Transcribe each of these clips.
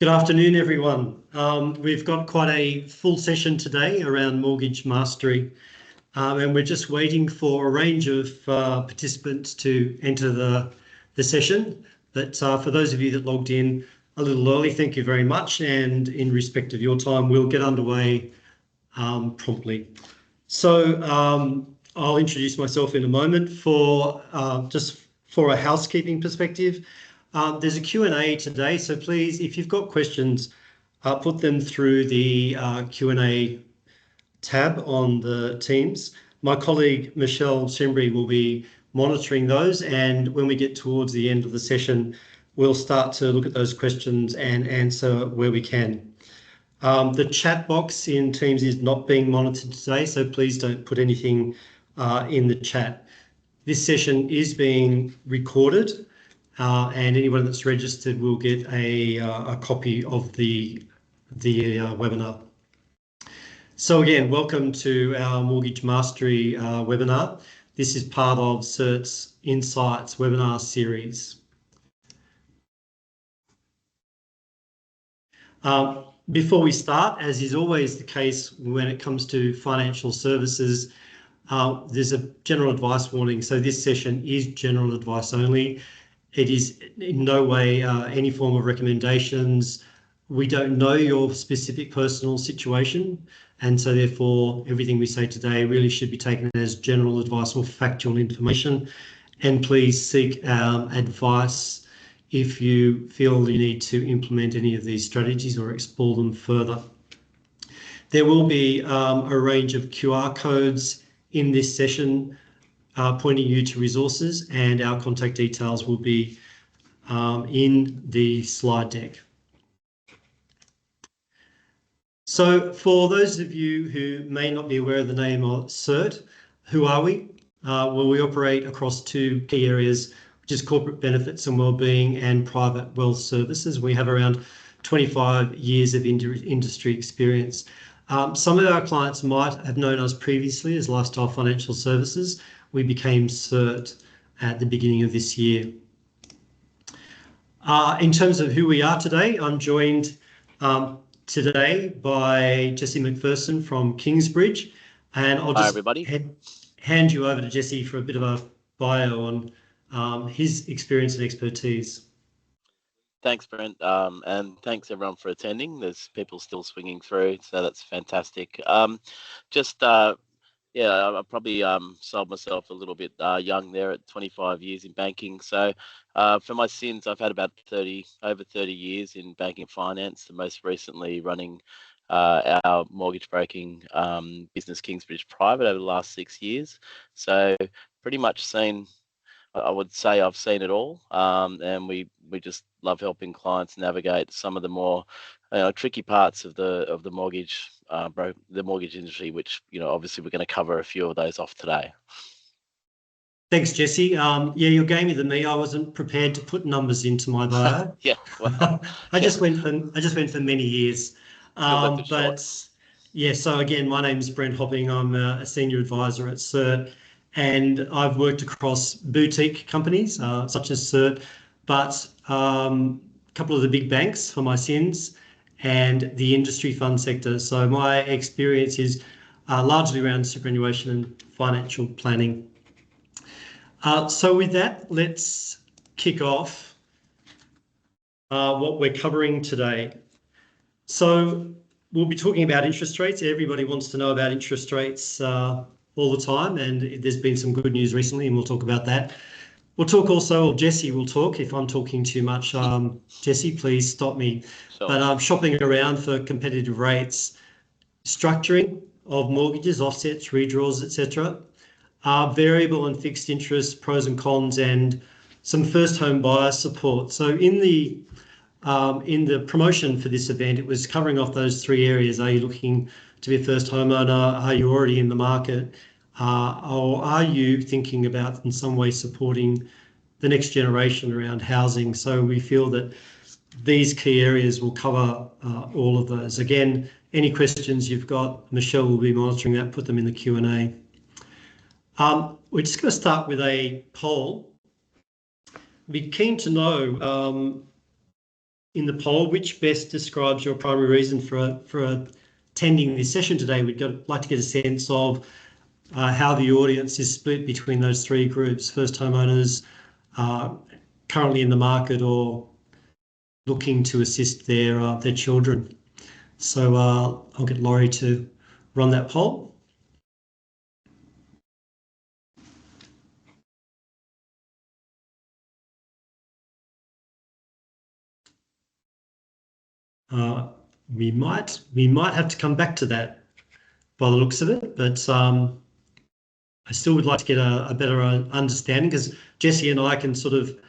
Good afternoon, everyone. We've got quite a full session today around mortgage mastery, and we're just waiting for a range of participants to enter the session. But for those of you that logged in a little early, thank you very much. And in respect of your time, we'll get underway promptly. So I'll introduce myself in a moment. Just for a housekeeping perspective, there's a Q&A today, so please, if you've got questions, put them through the Q&A tab on the Teams. My colleague Michelle Simbry will be monitoring those, and when we get towards the end of the session, we'll start to look at those questions and answer where we can. The chat box in Teams is not being monitored today, so please don't put anything in the chat. This session is being recorded, and anyone that's registered will get a copy of the webinar. So again, welcome to our Mortgage Mastery webinar. This is part of Certe's Insights webinar series. Before we start, as is always the case when it comes to financial services, there's a general advice warning. So this session is general advice only. It is in no way any form of recommendations. We don't know your specific personal situation, and so therefore everything we say today really should be taken as general advice or factual information. And please seek advice if you feel you need to implement any of these strategies or explore them further. There will be a range of QR codes in this session pointing you to resources, and our contact details will be in the slide deck. So for those of you who may not be aware of the name of Certe, who are we? Well, we operate across two key areas, which is corporate benefits and wellbeing and private wealth services. We have around 25 years of industry experience. Some of our clients might have known us previously as Lifestyle Financial Services. We became Certe at the beginning of this year. In terms of who we are today, I'm joined today by Jesse McPherson from Kingsbridge, and I'll just hand you over to Jesse for a bit of a bio on his experience and expertise. Thanks, Brent, and thanks everyone for attending. There's people still swinging through, so that's fantastic. Yeah, I probably sold myself a little bit young there at 25 years in banking. So for my sins, I've had about over 30 years in banking finance, and most recently running our mortgage broking business, Kingsbridge Private, over the last 6 years. So pretty much I would say I've seen it all, and we just love helping clients navigate some of the more tricky parts of the mortgage industry, which obviously we're going to cover a few of those off today. Thanks, Jesse. Yeah, you're gamey than me. I wasn't prepared to put numbers into my bio. Yeah, well, I just went for many years. Yeah, so again, my name is Brent Hopping. I'm a senior advisor at Certe, and I've worked across boutique companies such as Certe, but a couple of the big banks for my sins, and the industry fund sector. So my experience is largely around superannuation and financial planning. So with that, let's kick off what we're covering today. So we'll be talking about interest rates. Everybody wants to know about interest rates all the time, and there's been some good news recently, and we'll talk about that. We'll talk also, or Jesse will talk if I'm talking too much. Jesse, please stop me. Sure. But I'm shopping around for competitive rates, structuring of mortgages, offsets, redraws, etc. Variable and fixed interest, pros and cons, and some first home buyer support. So in the promotion for this event, it was covering off those three areas. Are you looking to be a first homeowner? Are you already in the market? Or are you thinking about in some way supporting the next generation around housing? So we feel that these key areas will cover all of those. Again, any questions you've got, Michelle will be monitoring that, put them in the Q&A. We're just going to start with a poll. I'd be keen to know, in the poll, which best describes your primary reason for attending this session today? We'd like to get a sense of how the audience is split between those three groups: first homeowners, currently in the market, or looking to assist their children. So I'll get Laurie to run that poll. We might have to come back to that by the looks of it, but I still would like to get a better understanding, because Jessie and I can sort of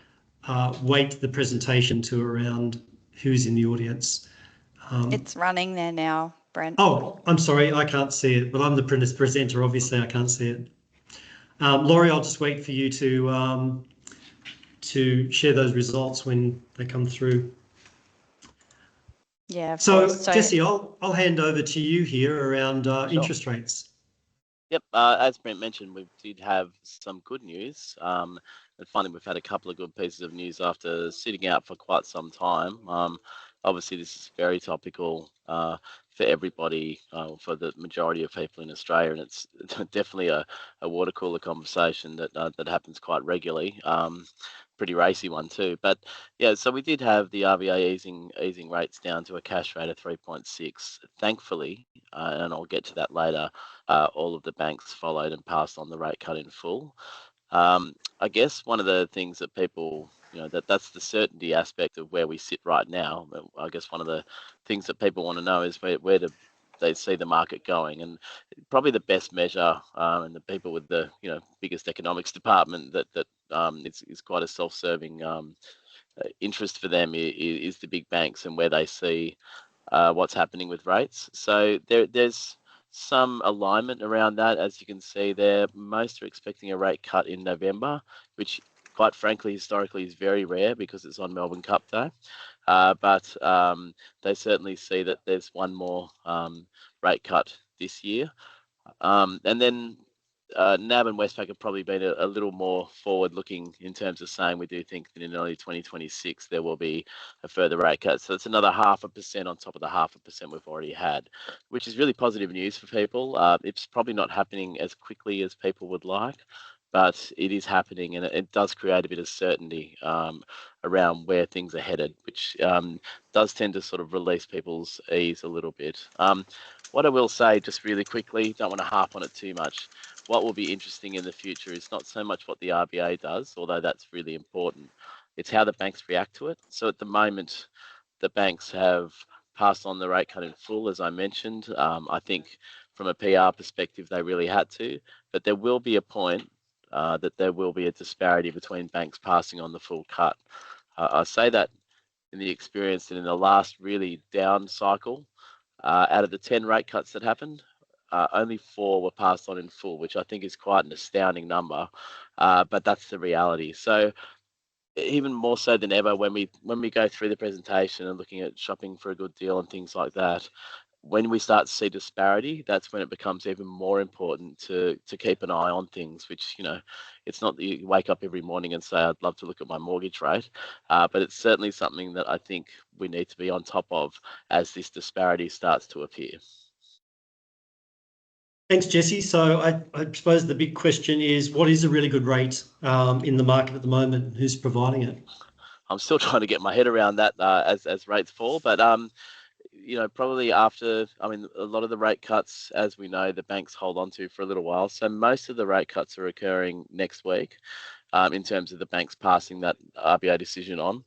weight the presentation to around who's in the audience. It's running there now, Brent. Oh, I'm sorry, I can't see it, but I'm the presenter. Obviously, I can't see it. Laurie, I'll just wait for you to share those results when they come through. Yeah. So, Jessie, I'll hand over to you here around Sure. interest rates. Yep, as Brent mentioned, we did have some good news. And finally, we've had a couple of good pieces of news after sitting out for quite some time. Obviously, this is very topical for everybody, for the majority of people in Australia, and it's definitely a water cooler conversation that happens quite regularly. Pretty racy one too. But yeah, so we did have the RBA easing rates down to a cash rate of 3.6. Thankfully, and I'll get to that later, all of the banks followed and passed on the rate cut in full. I guess one of the things that people, that's the certainty aspect of where we sit right now. I guess one of the things that people want to know is where do they see the market going, and probably the best measure, and the people with the biggest economics department that is quite a self-serving interest for them is the big banks and where they see what's happening with rates. So there's some alignment around that. As you can see there, most are expecting a rate cut in November, which quite frankly historically is very rare because it's on Melbourne Cup Day. But they certainly see that there's one more rate cut this year. And then NAB and Westpac have probably been a little more forward-looking in terms of saying we do think that in early 2026 there will be a further rate cut. So it's another 0.5% on top of the 0.5% we've already had, which is really positive news for people. It's probably not happening as quickly as people would like, but it is happening, and it does create a bit of certainty around where things are headed, which does tend to sort of release people's ease a little bit. What I will say just really quickly, don't want to harp on it too much, what will be interesting in the future is not so much what the RBA does, although that's really important. It's how the banks react to it. So at the moment, the banks have passed on the rate cut in full, as I mentioned. I think from a PR perspective, they really had to, but there will be a point that there will be a disparity between banks passing on the full cut. I say that in the experience that in the last really down cycle, out of the 10 rate cuts that happened, only 4 were passed on in full, which I think is quite an astounding number, but that's the reality. So even more so than ever, when we go through the presentation and looking at shopping for a good deal and things like that, when we start to see disparity, that's when it becomes even more important to keep an eye on things, which, it's not that you wake up every morning and say, I'd love to look at my mortgage rate, but it's certainly something that I think we need to be on top of as this disparity starts to appear. Thanks, Jessie. So I suppose the big question is, what is a really good rate in the market at the moment? Who's providing it? I'm still trying to get my head around that as rates fall, but probably after, a lot of the rate cuts, as we know, the banks hold on to for a little while. So most of the rate cuts are occurring next week in terms of the banks passing that RBA decision on.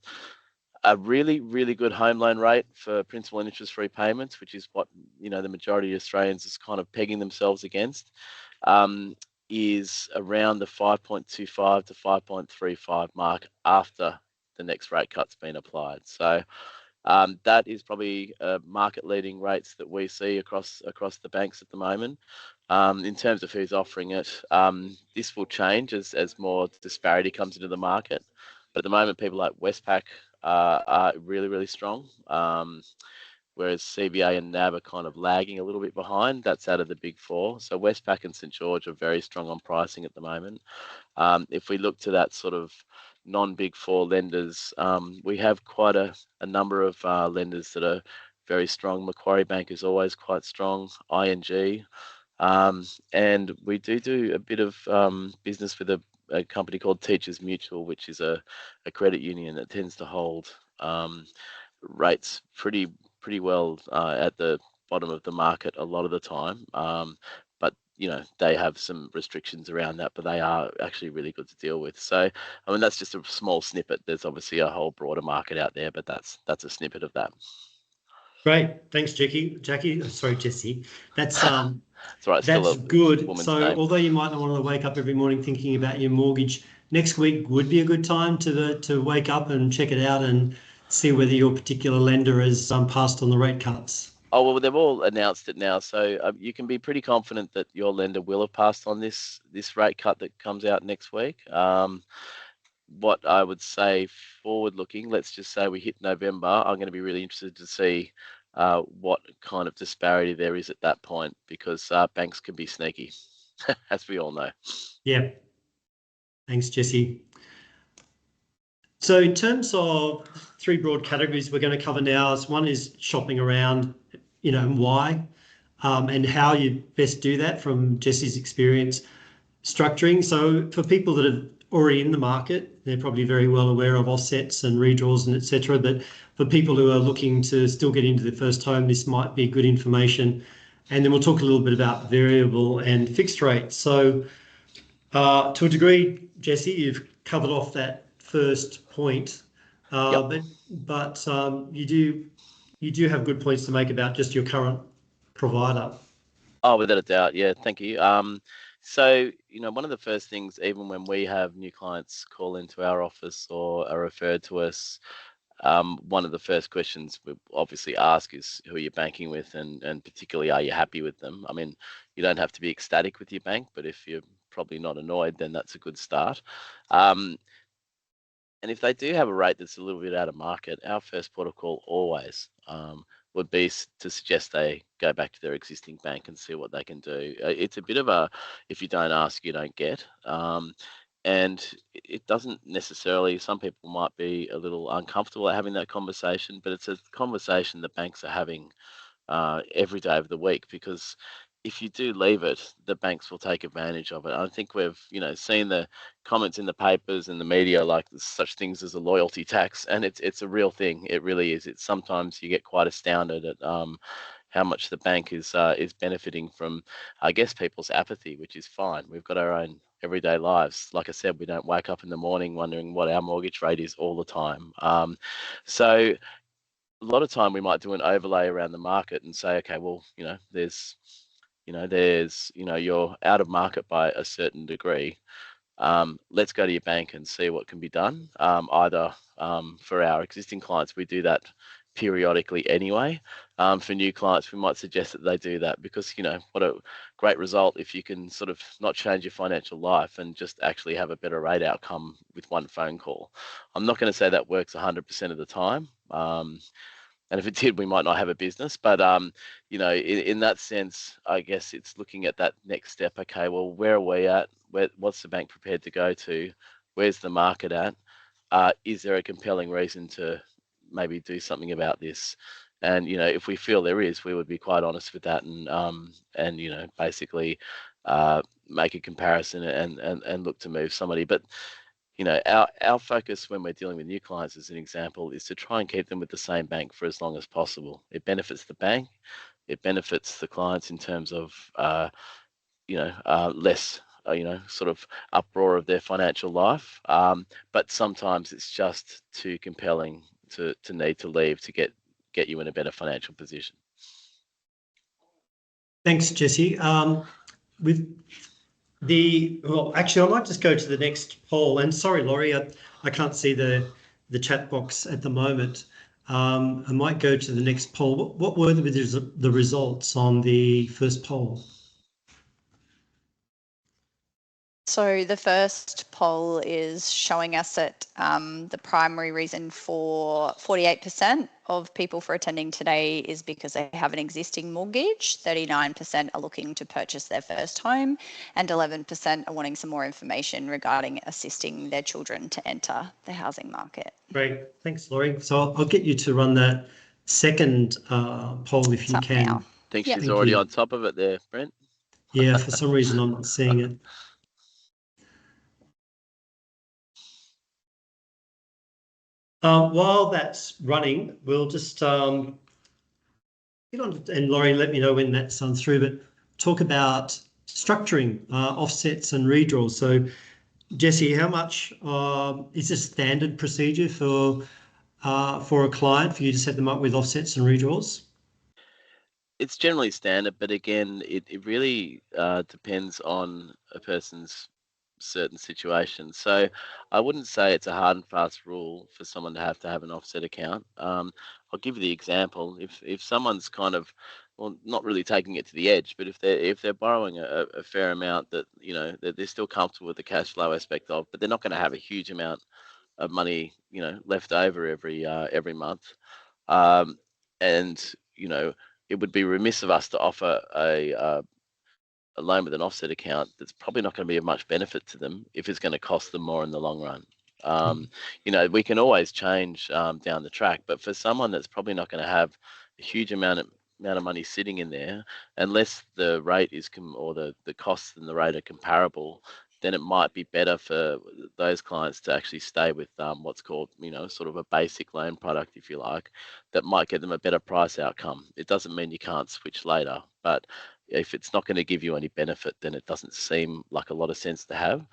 A really, really good home loan rate for principal and interest repayments, which is what, the majority of Australians is kind of pegging themselves against, is around the 5.25 to 5.35 mark after the next rate cut's been applied. So that is probably market leading rates that we see across the banks at the moment. In terms of who's offering it, this will change as more disparity comes into the market. But at the moment, people like Westpac are really, really strong, whereas CBA and NAB are kind of lagging a little bit behind. That's out of the big 4. So Westpac and St George are very strong on pricing at the moment. If we look to that sort of non-Big Four lenders, we have quite a number of lenders that are very strong. Macquarie Bank is always quite strong, ING, and we do a bit of business with a company called Teachers Mutual, which is a credit union that tends to hold rates pretty well at the bottom of the market a lot of the time. But they have some restrictions around that, but they are actually really good to deal with. So, I mean, that's just a small snippet. There's obviously a whole broader market out there, but that's a snippet of that. Great, thanks, Jesse. That's That's right. that's good. So, name. although you might not want to wake up every morning thinking about your mortgage, next week would be a good time to wake up and check it out and see whether your particular lender has passed on the rate cuts. Oh, well, they've all announced it now, so you can be pretty confident that your lender will have passed on this rate cut that comes out next week. What I would say forward-looking, let's just say we hit November, I'm going to be really interested to see what kind of disparity there is at that point, because banks can be sneaky, as we all know. Yeah. Thanks, Jesse. So in terms of 3 broad categories we're going to cover now, one is shopping around, and why, and how you best do that from Jesse's experience structuring. So for people that are already in the market, they're probably very well aware of offsets and redraws and etc. But for people who are looking to still get into their first home, this might be good information. And then we'll talk a little bit about variable and fixed rates. So to a degree, Jesse, you've covered off that first point, Yep. but you do have good points to make about just your current provider. Oh, without a doubt. Yeah, thank you. So, one of the first things, even when we have new clients call into our office or are referred to us, one of the first questions we obviously ask is who are you banking with, and particularly, are you happy with them? I mean, you don't have to be ecstatic with your bank, but if you're probably not annoyed, then that's a good start. And if they do have a rate that's a little bit out of market, our first port of call always would be to suggest they go back to their existing bank and see what they can do. It's a bit of a, if you don't ask, you don't get. And it doesn't necessarily, some people might be a little uncomfortable at having that conversation, but it's a conversation that banks are having every day of the week, because if you do leave it, the banks will take advantage of it. I think we've, seen the comments in the papers and the media, like there's such things as a loyalty tax, and it's a real thing. It really is. It's sometimes you get quite astounded at how much the bank is benefiting from, I guess, people's apathy, which is fine. We've got our own everyday lives. Like I said, we don't wake up in the morning wondering what our mortgage rate is all the time. So a lot of time we might do an overlay around the market and say, okay, well, there's you're out of market by a certain degree. Let's go to your bank and see what can be done. Either for our existing clients, we do that periodically anyway. For new clients, we might suggest that they do that, because what a great result if you can sort of not change your financial life and just actually have a better rate outcome with one phone call. I'm not going to say that works 100% of the time. And if it did, we might not have a business. But, in that sense, I guess it's looking at that next step. Okay, well, where are we at? What's the bank prepared to go to? Where's the market at? Is there a compelling reason to maybe do something about this? And, if we feel there is, we would be quite honest with that and basically make a comparison and look to move somebody. But our focus when we're dealing with new clients, as an example, is to try and keep them with the same bank for as long as possible. It benefits the bank, it benefits the clients in terms of less sort of uproar of their financial life. But sometimes it's just too compelling to need to leave to get you in a better financial position. Thanks, Jesse. Actually, I might just go to the next poll. And sorry, Laurie, I can't see the chat box at the moment. I might go to the next poll. What were the results on the first poll? So the first poll is showing us that the primary reason for 48% of people for attending today is because they have an existing mortgage, 39% are looking to purchase their first home, and 11% are wanting some more information regarding assisting their children to enter the housing market. Great, thanks, Laurie. So I'll get you to run that second poll if you can. Now. I think Yep. she's already on top of it there, Brent. Yeah, for some reason I'm not seeing it. While that's running, we'll just get on, and Laurie, let me know when that's through, but talk about structuring offsets and redraws. So, Jesse, how much is this standard procedure for a client for you to set them up with offsets and redraws? It's generally standard, but again, it really depends on a person's certain situations. So I wouldn't say it's a hard and fast rule for someone to have an offset account. I'll give you the example. If someone's kind of, well, not really taking it to the edge, but if they're borrowing a fair amount that they're still comfortable with the cash flow aspect of, but they're not going to have a huge amount of money left over every month, and it would be remiss of us to offer a loan with an offset account that's probably not going to be of much benefit to them if it's going to cost them more in the long run. We can always change down the track, but for someone that's probably not going to have a huge amount of money sitting in there, unless the rate is or the costs and the rate are comparable, then it might be better for those clients to actually stay with what's called, sort of a basic loan product, if you like, that might get them a better price outcome. It doesn't mean you can't switch later, but if it's not going to give you any benefit, then it doesn't seem like a lot of sense to have.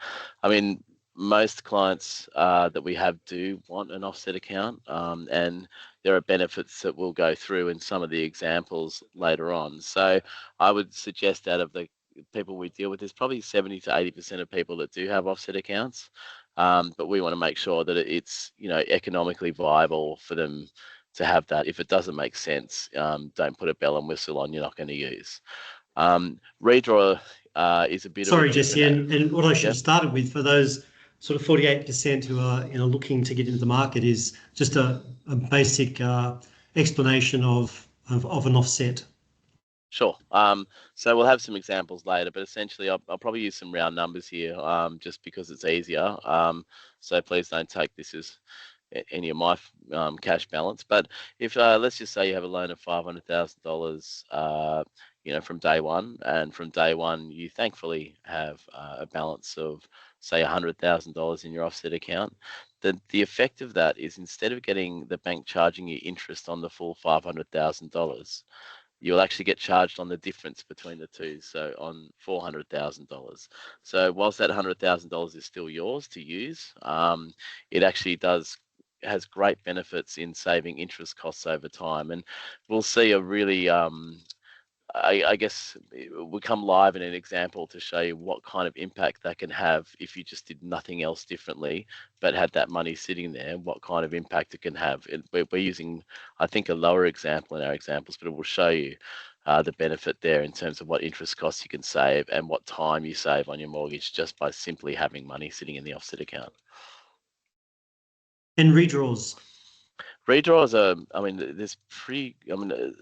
I mean, most clients that we have do want an offset account, and there are benefits that we'll go through in some of the examples later on. So I would suggest out of the people we deal with, there's probably 70 to 80% of people that do have offset accounts, but we want to make sure that it's economically viable for them to have that. If it doesn't make sense, don't put a bell and whistle on you're not going to use. Redraw is a bit Sorry, of a Jesse, and what I should have started with for those sort of 48% who are looking to get into the market is just a basic explanation of an offset. Sure. So we'll have some examples later, but essentially I'll probably use some round numbers here just because it's easier. So please don't take this as any of my cash balance. But if let's just say you have a loan of $500,000, from day one, and from day one you thankfully have a balance of say $100,000 in your offset account, then the effect of that is instead of getting the bank charging you interest on the full $500,000, you'll actually get charged on the difference between the two, so on $400,000. So whilst that $100,000 is still yours to use, it actually has great benefits in saving interest costs over time. And we'll see a really, I guess we'll come live in an example to show you what kind of impact that can have if you just did nothing else differently, but had that money sitting there, what kind of impact it can have. We're using, I think, a lower example in our examples, but it will show you the benefit there in terms of what interest costs you can save and what time you save on your mortgage just by simply having money sitting in the offset account. And redraws. Redraws are,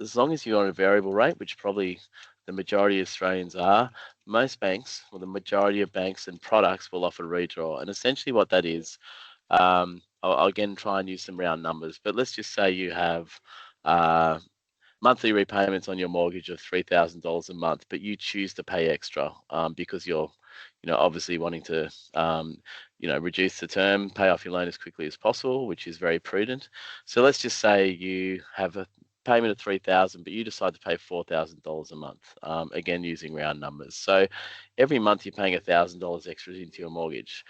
as long as you're on a variable rate, which probably the majority of Australians are, most banks, or the majority of banks and products will offer redraw. And essentially what that is, I'll again try and use some round numbers, but let's just say you have monthly repayments on your mortgage of $3,000 a month, but you choose to pay extra because you're, obviously wanting to, reduce the term, pay off your loan as quickly as possible, which is very prudent. So let's just say you have a payment of $3,000, but you decide to pay $4,000 a month. Again, using round numbers. So every month you're paying $1,000 extra into your mortgage.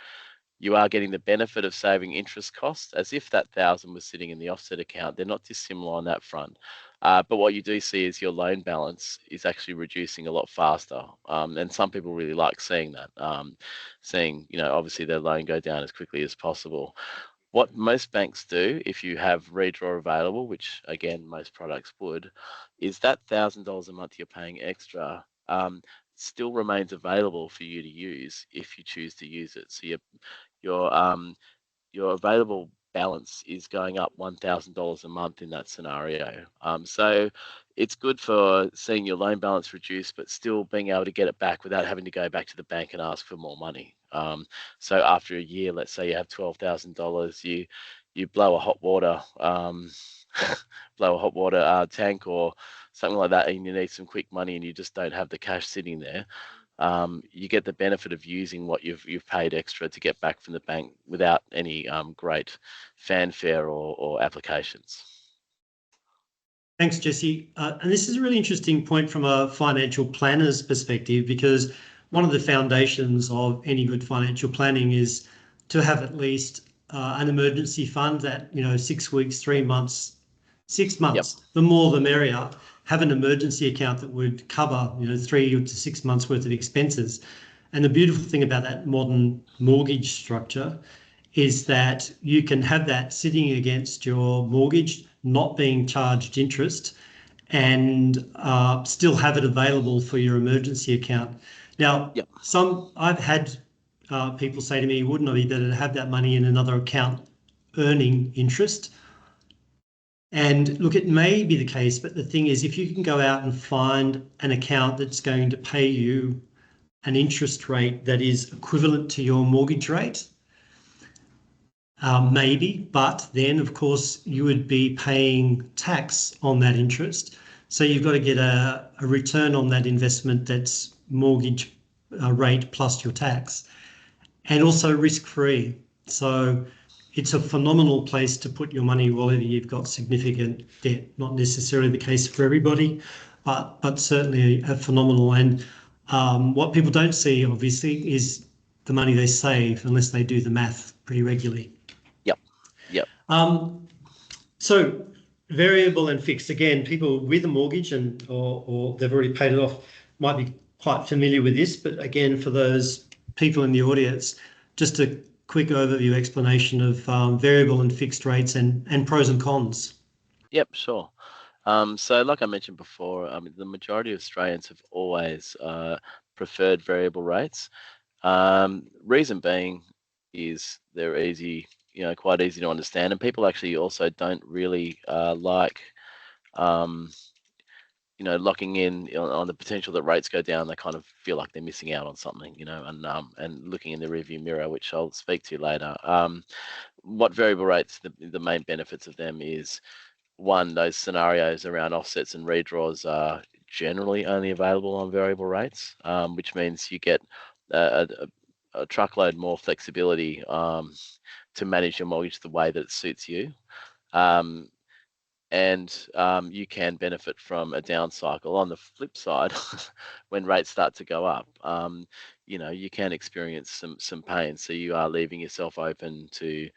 You are getting the benefit of saving interest costs as if that 1,000 was sitting in the offset account. They're not dissimilar on that front. But what you do see is your loan balance is actually reducing a lot faster. And some people really like seeing that, seeing, obviously their loan go down as quickly as possible. What most banks do, if you have redraw available, which again, most products would, is that $1,000 a month you're paying extra, still remains available for you to use if you choose to use it. So your available balance is going up $1,000 a month in that scenario. So it's good for seeing your loan balance reduce, but still being able to get it back without having to go back to the bank and ask for more money. So after a year, let's say you have $12,000, you blow a hot water tank or something like that, and you need some quick money, and you just don't have the cash sitting there. You get the benefit of using what you've paid extra to get back from the bank without any great fanfare or applications. Thanks, Jesse. And this is a really interesting point from a financial planner's perspective, because one of the foundations of any good financial planning is to have at least an emergency fund that, 6 weeks, 3 months, 6 months, Yep. the more the merrier. Have an emergency account that would cover, 3 to 6 months worth of expenses. And the beautiful thing about that modern mortgage structure is that you can have that sitting against your mortgage, not being charged interest, and still have it available for your emergency account. Now, Yep. I've had people say to me, wouldn't it be better to have that money in another account earning interest? And look, it may be the case, but the thing is, if you can go out and find an account that's going to pay you an interest rate that is equivalent to your mortgage rate, maybe, but then of course you would be paying tax on that interest. So you've got to get a return on that investment that's mortgage rate plus your tax, and also risk-free. So it's a phenomenal place to put your money whether you've got significant debt. Not necessarily the case for everybody, but certainly a phenomenal. And what people don't see, obviously, is the money they save unless they do the math pretty regularly. Yep. So variable and fixed, again, people with a mortgage or they've already paid it off might be quite familiar with this, but again, for those people in the audience, just a quick overview explanation of variable and fixed rates and pros and cons. Yep, sure. So like I mentioned before, the majority of Australians have always preferred variable rates. Reason being is they're easy, quite easy to understand, and people actually also don't really like locking in on the potential that rates go down. They kind of feel like they're missing out on something, and looking in the rearview mirror, which I'll speak to later. What variable rates, the main benefits of them is, one, those scenarios around offsets and redraws are generally only available on variable rates, which means you get a truckload more flexibility to manage your mortgage the way that it suits you. And you can benefit from a down cycle. On the flip side, when rates start to go up, you can experience some pain. So you are leaving yourself open to,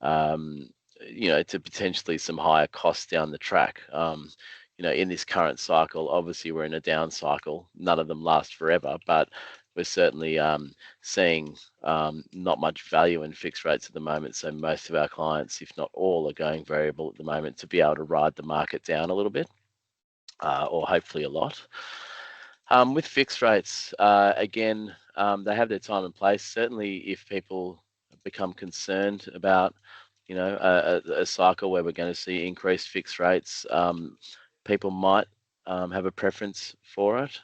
to potentially some higher costs down the track. In this current cycle, obviously we're in a down cycle. None of them last forever, but we're certainly seeing not much value in fixed rates at the moment. So most of our clients, if not all, are going variable at the moment to be able to ride the market down a little bit, or hopefully a lot. With fixed rates, again, they have their time and place. Certainly if people become concerned about, a cycle where we're going to see increased fixed rates, people might have a preference for it.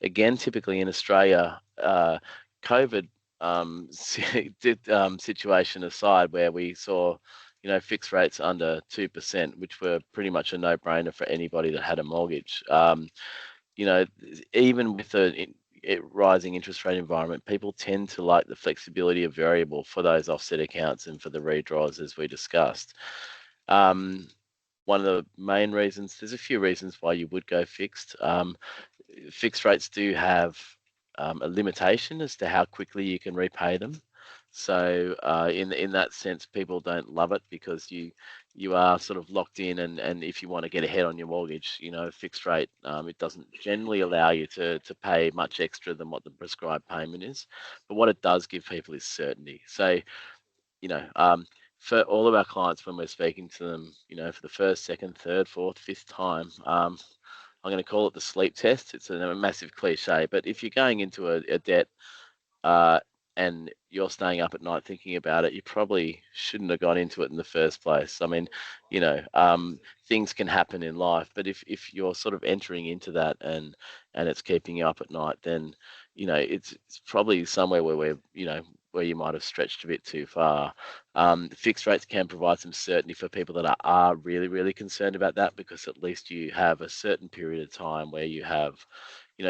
Again, typically in Australia, COVID situation aside, where we saw, fixed rates under 2%, which were pretty much a no-brainer for anybody that had a mortgage. Even with a rising interest rate environment, people tend to like the flexibility of variable for those offset accounts and for the redraws, as we discussed. One of the main reasons, there's a few reasons why you would go fixed. Fixed rates do have a limitation as to how quickly you can repay them. So in that sense, people don't love it because you are sort of locked in, and if you want to get ahead on your mortgage, fixed rate, it doesn't generally allow you to pay much extra than what the prescribed payment is. But what it does give people is certainty. So, for all of our clients, when we're speaking to them, for the first, second, third, fourth, fifth time, I'm going to call it the sleep test. It's a massive cliche, but if you're going into a debt and you're staying up at night thinking about it, you probably shouldn't have got into it in the first place. I mean, things can happen in life, but if you're sort of entering into that and it's keeping you up at night, then it's probably somewhere where you might have stretched a bit too far. Fixed rates can provide some certainty for people that are really, really concerned about that, because at least you have a certain period of time where you have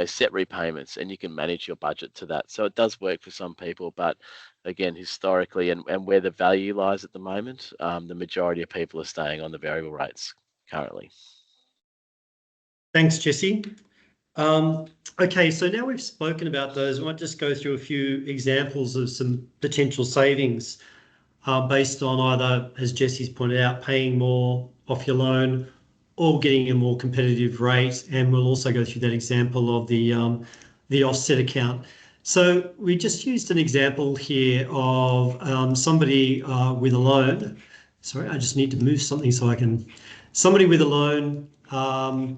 set repayments and you can manage your budget to that. So it does work for some people, but again, historically and where the value lies at the moment, the majority of people are staying on the variable rates currently. Thanks, Jesse. Okay, so now we've spoken about those, I might just go through a few examples of some potential savings based on either, as Jesse's pointed out, paying more off your loan or getting a more competitive rate. And we'll also go through that example of the offset account. So we just used an example here of somebody with a loan. Sorry, I just need to move something so I can. Somebody with a loan of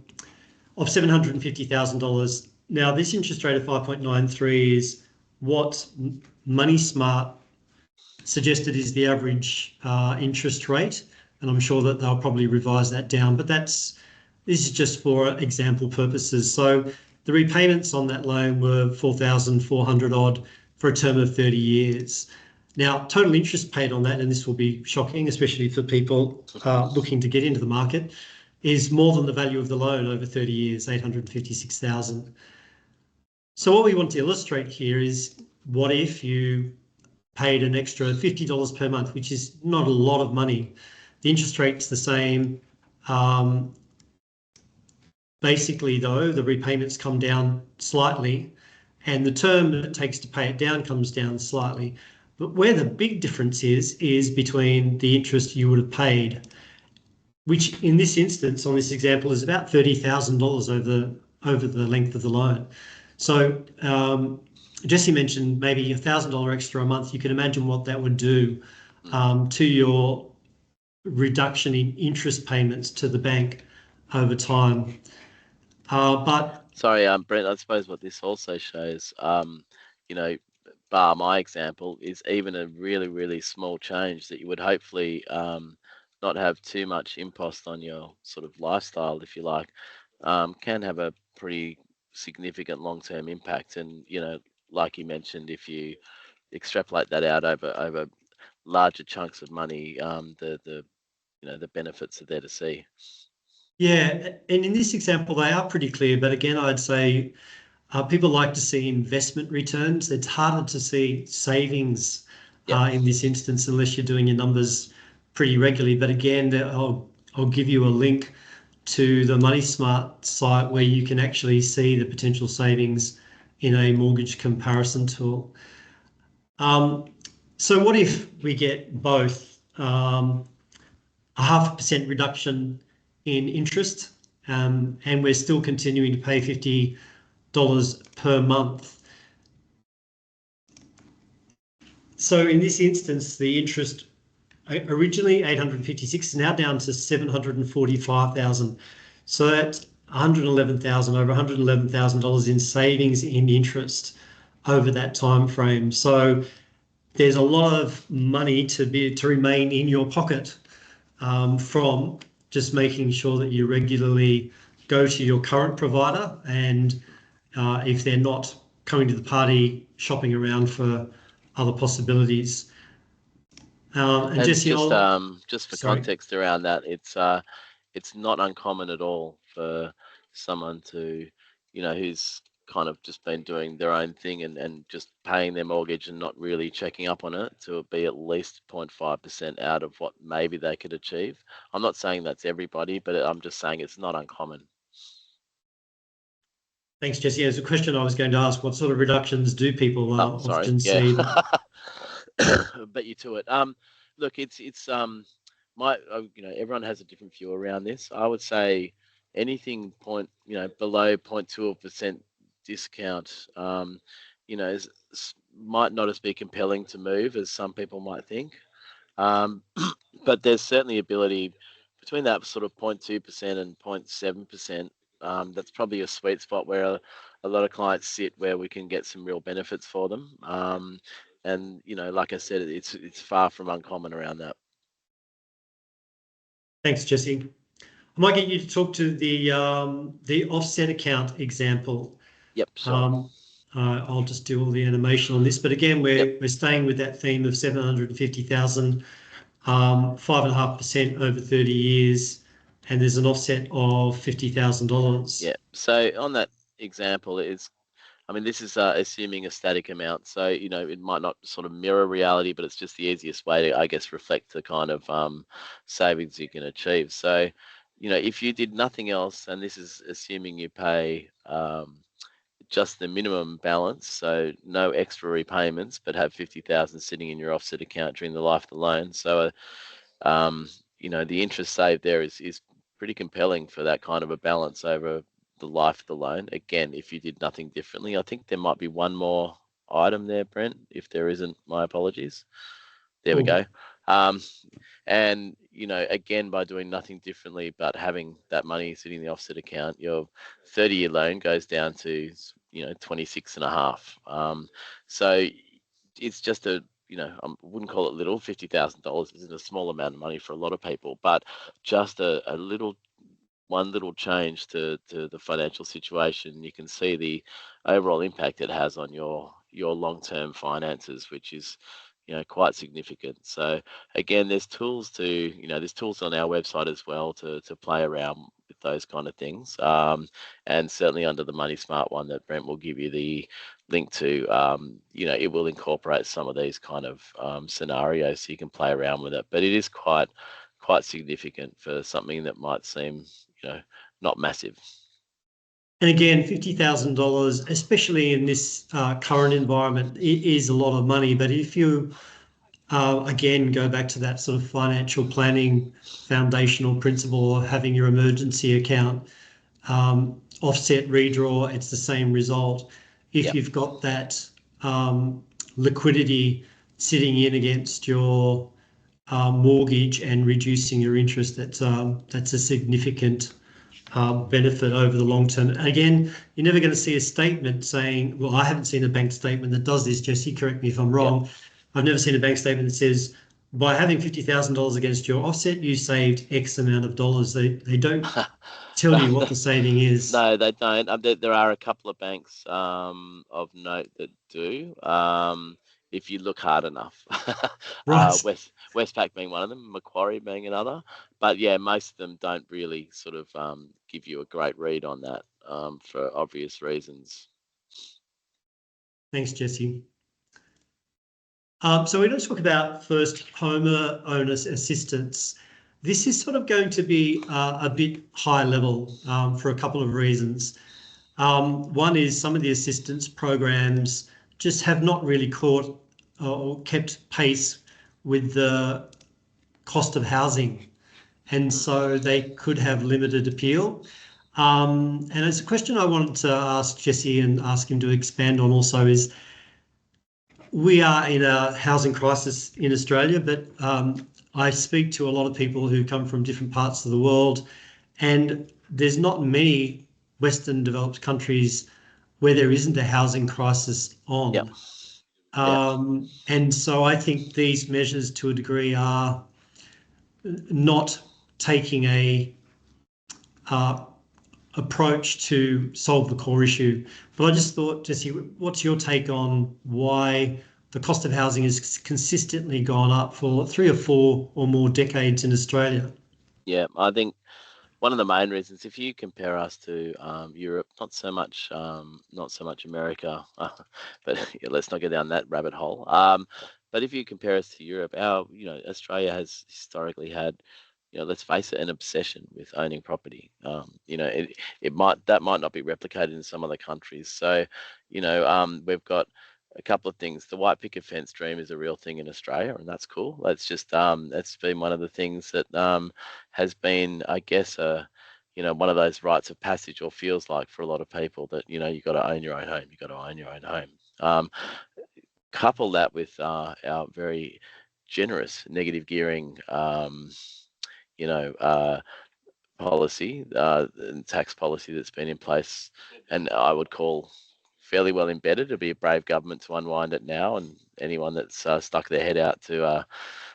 $750,000. Now, this interest rate of 5.93 is what Money Smart suggested is the average interest rate, and I'm sure that they'll probably revise that down, but this is just for example purposes. So the repayments on that loan were 4,400 odd for a term of 30 years. Now, total interest paid on that, and this will be shocking, especially for people looking to get into the market, is more than the value of the loan over 30 years, 856,000. So what we want to illustrate here is, what if you paid an extra $50 per month, which is not a lot of money. The interest rate's the same. Basically, though, the repayments come down slightly and the term that it takes to pay it down comes down slightly. But where the big difference is between the interest you would have paid, which in this instance, on this example, is about $30,000 over the length of the loan. So Jesse mentioned maybe $1,000 extra a month. You can imagine what that would do to your reduction in interest payments to the bank over time. Sorry, Brent, I suppose what this also shows, bar my example, is even a really, really small change that you would hopefully not have too much impost on your sort of lifestyle, if you like, can have a pretty significant long-term impact. And like you mentioned, if you extrapolate that out over larger chunks of money, the benefits are there to see. Yeah, and in this example, they are pretty clear. But again, I'd say people like to see investment returns. It's harder to see savings in this instance unless you're doing your numbers pretty regularly. But again, I'll give you a link to the Money Smart site where you can actually see the potential savings in a mortgage comparison tool. So what if we get both a 0.5% reduction in interest and we're still continuing to pay $50 per month? So in this instance, the interest originally 856 is now down to 745,000. So that's 111,000, over $111,000 in savings in interest over that time frame. So there's a lot of money to remain in your pocket from just making sure that you regularly go to your current provider, and if they're not coming to the party, shopping around for other possibilities. And Jesse, just for context around that, it's not uncommon at all for someone to, who's kind of just been doing their own thing and just paying their mortgage and not really checking up on it, to be at least 0.5% out of what maybe they could achieve. I'm not saying that's everybody, but I'm just saying it's not uncommon. Thanks, Jesse. There's a question I was going to ask. What sort of reductions do people often see? Bet you to it. Look, it's everyone has a different view around this. I would say anything below 0.2% discount, might not as be compelling to move as some people might think. But there's certainly ability between that sort of 0.2% and 0.7%. That's probably a sweet spot where a lot of clients sit, where we can get some real benefits for them. And like I said, it's far from uncommon around that. Thanks, Jesse. I might get you to talk to the offset account example. Yep, sure. I'll just do all the animation on this, but again, we're staying with that theme of 750,000, 5.5% over 30 years, and there's an offset of $50,000. Yeah. So on that example, this is assuming a static amount. So, it might not sort of mirror reality, but it's just the easiest way to, I guess, reflect the kind of savings you can achieve. So, if you did nothing else, and this is assuming you pay just the minimum balance, so no extra repayments, but have 50,000 sitting in your offset account during the life of the loan. So, the interest saved there is pretty compelling for that kind of a balance over the life of the loan. Again, if you did nothing differently, I think there might be one more item there, Brent. If there isn't, my apologies. There we go. And again, by doing nothing differently but having that money sitting in the offset account, your 30-year loan goes down to 26 and a half. So it's just I wouldn't call it little. $50,000 isn't a small amount of money for a lot of people, but just one little change to the financial situation, you can see the overall impact it has on your long-term finances, which is quite significant. So again, there's tools on our website as well to play around with those kind of things, and certainly under the Money Smart one that Brent will give you the link to, it will incorporate some of these kind of scenarios, so you can play around with it. But it is quite significant for something that might seem not massive. And again, $50,000, especially in this current environment, is a lot of money. But if you, again, go back to that sort of financial planning foundational principle of having your emergency account, offset, redraw, it's the same result. If you've got that liquidity sitting in against your mortgage and reducing your interest, that's a significant benefit over the long term. Again, you're never going to see a statement saying, well, I haven't seen a bank statement that does this, Jesse, correct me if I'm wrong. I've never seen a bank statement that says, by having $50,000 against your offset, you saved X amount of dollars. They don't tell you what the saving is. No, they don't. There are a couple of banks of note that do, if you look hard enough. Right. Westpac being one of them, Macquarie being another. But yeah, most of them don't really sort of give you a great read on that, for obvious reasons. Thanks, Jesse. So we're going to talk about first homeowners assistance. This is sort of going to be a bit high level for a couple of reasons. One is some of the assistance programs just have not really caught or kept pace with the cost of housing, and so they could have limited appeal. And it's a question I wanted to ask Jesse and ask him to expand on also is, we are in a housing crisis in Australia, but I speak to a lot of people who come from different parts of the world, and there's not many Western developed countries where there isn't a housing crisis on. And so I think these measures to a degree are not taking a approach to solve the core issue. But I just thought, Jesse, what's your take on why the cost of housing has consistently gone up for 3 or 4 or more decades in Australia? Yeah, I think one of the main reasons, if you compare us to Europe, not so much America, but let's not go down that rabbit hole. But if you compare us to Europe, Australia has historically had, let's face it, an obsession with owning property. That might not be replicated in some other countries. So, we've got a couple of things. The white picket fence dream is a real thing in Australia, and that's cool. That's been one of the things that has been, I guess, one of those rites of passage, or feels like for a lot of people, that you got to own your own home. You got to own your own home. Couple that with our very generous negative gearing, policy and tax policy that's been in place, and I would call fairly well embedded. It'd be a brave government to unwind it now, and anyone that's stuck their head out to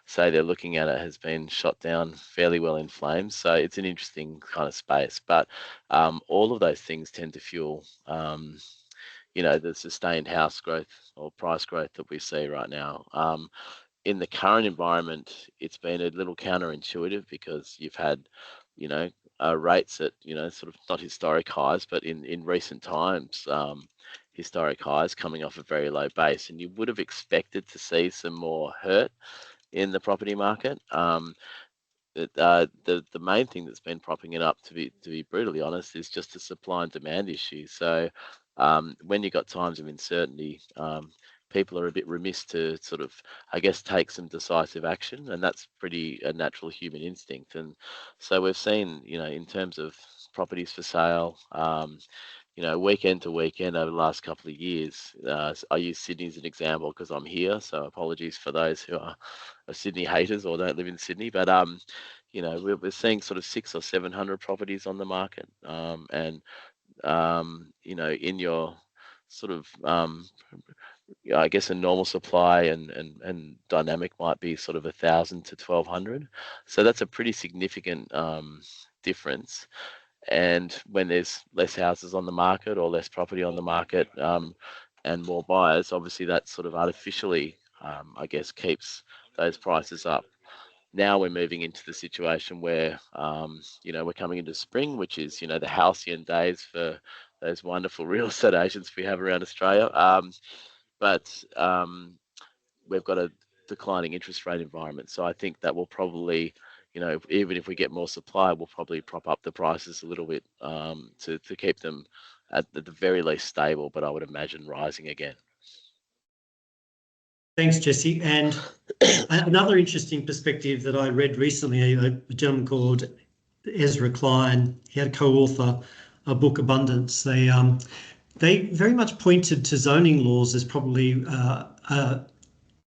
say they're looking at it has been shot down fairly well in flames. So it's an interesting kind of space, but all of those things tend to fuel the sustained house growth or price growth that we see right now. In the current environment, it's been a little counterintuitive because you've had, rates at, sort of not historic highs, but in recent times, historic highs coming off a very low base. And you would have expected to see some more hurt in the property market. The main thing that's been propping it up, to be brutally honest, is just a supply and demand issue. So when you've got times of uncertainty, people are a bit remiss to sort of, I guess, take some decisive action, and that's pretty a natural human instinct. And so we've seen, in terms of properties for sale, weekend to weekend over the last couple of years. I use Sydney as an example because I'm here, so apologies for those who are Sydney haters or don't live in Sydney. But we're seeing sort of 600 or 700 properties on the market, and in your sort of I guess a normal supply and dynamic might be sort of 1,000 to 1,200. So that's a pretty significant difference. And when there's less houses on the market or less property on the market, and more buyers, obviously that sort of artificially, I guess, keeps those prices up. Now we're moving into the situation where, we're coming into spring, which is, the halcyon days for those wonderful real estate agents we have around Australia. But we've got a declining interest rate environment. So I think that will probably, even if we get more supply, we'll probably prop up the prices a little bit to keep them at the very least stable, but I would imagine rising again. Thanks, Jesse. And another interesting perspective that I read recently, a gentleman called Ezra Klein, he had a co-author a book, Abundance. They very much pointed to zoning laws as probably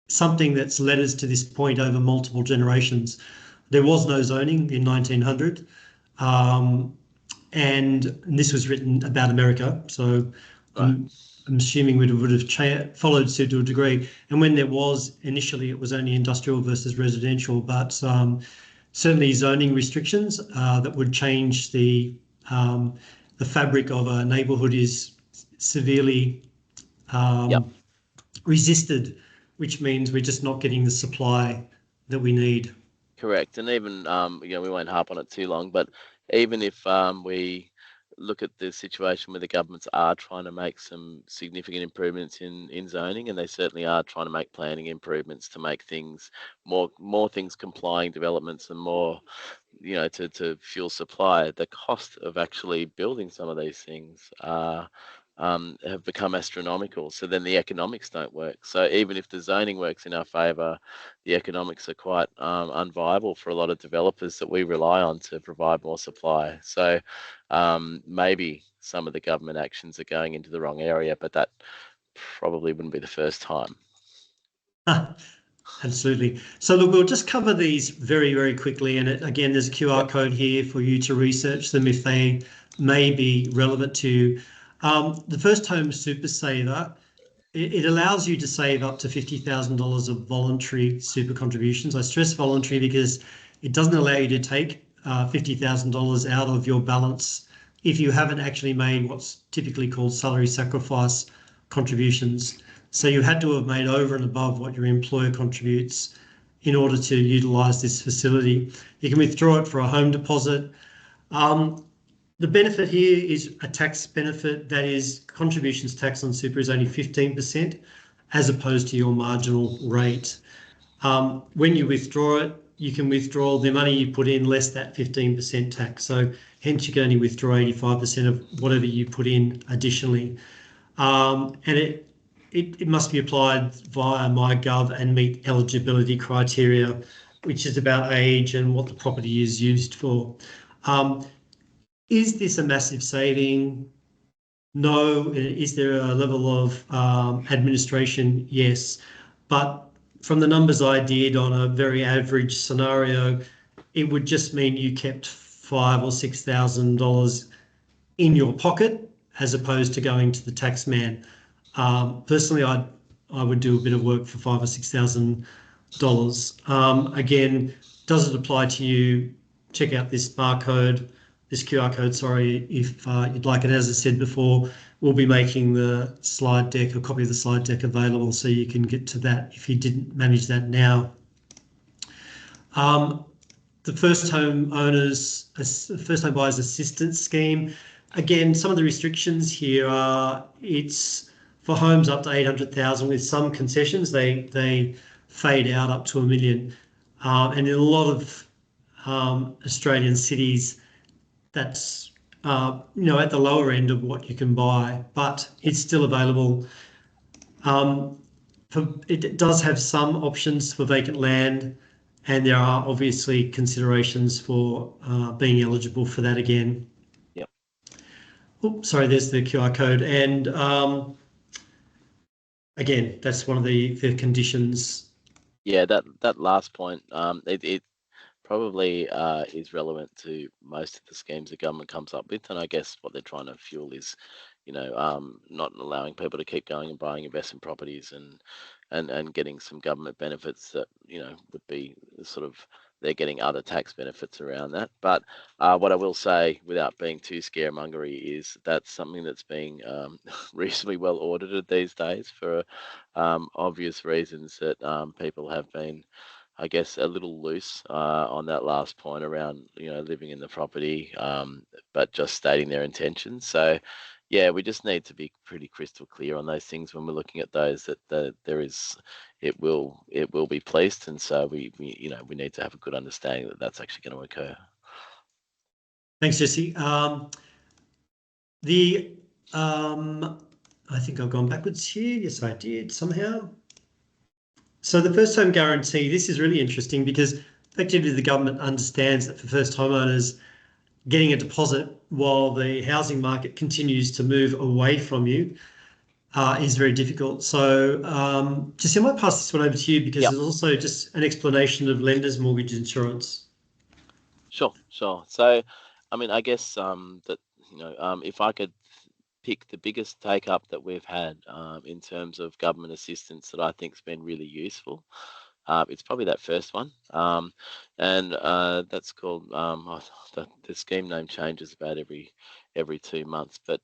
something that's led us to this point over multiple generations. There was no zoning in 1900, and this was written about America, so I'm assuming we would have followed suit to a degree. And when there was, initially it was only industrial versus residential, but certainly zoning restrictions that would change the fabric of a neighbourhood is severely resisted, which means we're just not getting the supply that we need. Correct. And even, we won't harp on it too long, but even if we look at the situation where the governments are trying to make some significant improvements in zoning, and they certainly are trying to make planning improvements to make things more things complying developments and more, to fuel supply, the cost of actually building some of these things have become astronomical. So then the economics don't work. So even if the zoning works in our favour, the economics are quite unviable for a lot of developers that we rely on to provide more supply. So maybe some of the government actions are going into the wrong area, but that probably wouldn't be the first time. Absolutely. So look, we'll just cover these very, very quickly. And again, there's a QR code here for you to research them if they may be relevant to you. The first home super saver, it allows you to save up to $50,000 of voluntary super contributions. I stress voluntary because it doesn't allow you to take $50,000 out of your balance if you haven't actually made what's typically called salary sacrifice contributions. So you had to have made over and above what your employer contributes in order to utilise this facility. You can withdraw it for a home deposit. The benefit here is a tax benefit, that is contributions tax on super is only 15% as opposed to your marginal rate. When you withdraw it, you can withdraw the money you put in less that 15% tax. So hence you can only withdraw 85% of whatever you put in additionally. And it must be applied via MyGov and meet eligibility criteria, which is about age and what the property is used for. Is this a massive saving? No. Is there a level of administration? Yes. But from the numbers I did on a very average scenario, it would just mean you kept $5,000 or $6,000 in your pocket as opposed to going to the tax man. Personally, I would do a bit of work for $5,000 or $6,000. Again, does it apply to you? Check out this barcode, this QR code, sorry, if you'd like it. As I said before, we'll be making the slide deck, a copy of the slide deck available so you can get to that if you didn't manage that now. The first home buyers assistance scheme. Again, some of the restrictions here are it's for homes up to 800,000 with some concessions. They fade out up to $1 million. And in a lot of Australian cities, that's at the lower end of what you can buy, but it's still available. It does have some options for vacant land, and there are obviously considerations for being eligible for that again. Yep. Oops, sorry, there's the QR code. And again, that's one of the conditions. Yeah, that last point, it probably is relevant to most of the schemes the government comes up with, and I guess what they're trying to fuel is, not allowing people to keep going and buying investment properties and getting some government benefits that would be sort of they're getting other tax benefits around that. But what I will say, without being too scaremongery, is that's something that's being reasonably well audited these days for obvious reasons that people have been, I guess, a little loose on that last point around living in the property, but just stating their intentions. So yeah, we just need to be pretty crystal clear on those things when we're looking at those, that it will be placed, and so we need to have a good understanding that that's actually going to occur. Thanks, Jesse. I think I've gone backwards here. Yes, I did somehow. So the first home guarantee, this is really interesting because effectively the government understands that for first homeowners, getting a deposit while the housing market continues to move away from you is very difficult. So Jesse, I might pass this one over to you because There's also just an explanation of lender's mortgage insurance. Sure. So, I mean, I guess that if I could pick the biggest take up that we've had in terms of government assistance that I think's been really useful, it's probably that first one, and that's called the scheme name changes about every 2 months, but